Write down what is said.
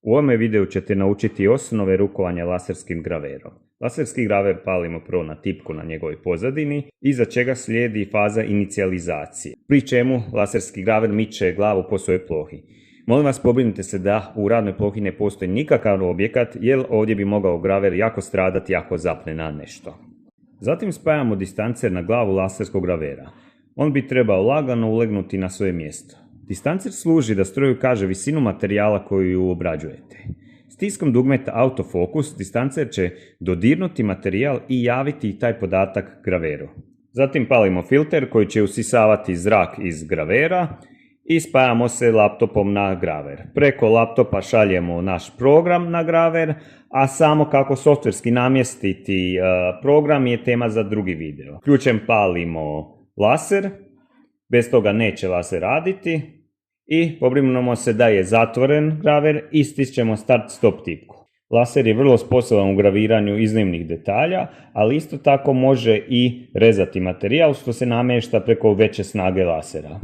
U ovome videu ćete naučiti osnove rukovanja laserskim graverom. Laserski graver palimo prvo na tipku na njegovoj pozadini, iza čega slijedi faza inicijalizacije, pri čemu laserski graver miče glavu po svojoj plohi. Molim vas, pobrinite se da u radnoj plohi ne postoji nikakav objekat, jer ovdje bi mogao graver jako stradati ako zapne na nešto. Zatim spajamo distancer na glavu laserskog gravera. On bi trebao lagano ulegnuti na svoje mjesto. Distancer služi da stroju kaže visinu materijala koju obrađujete. Stiskom dugmeta autofokus distancer će dodirnuti materijal i javiti taj podatak graveru. Zatim palimo filter koji će usisavati zrak iz gravera i spajamo se laptopom na graver. Preko laptopa šaljemo naš program na graver, a samo kako softverski namjestiti program je tema za drugi video. Ključem palimo laser, bez toga neće laser raditi i pobrinemo se da je zatvoren graver i stisnemo start stop tipku. Laser je vrlo sposoban u graviranju iznimnih detalja, ali isto tako može i rezati materijal što se namješta preko veće snage lasera.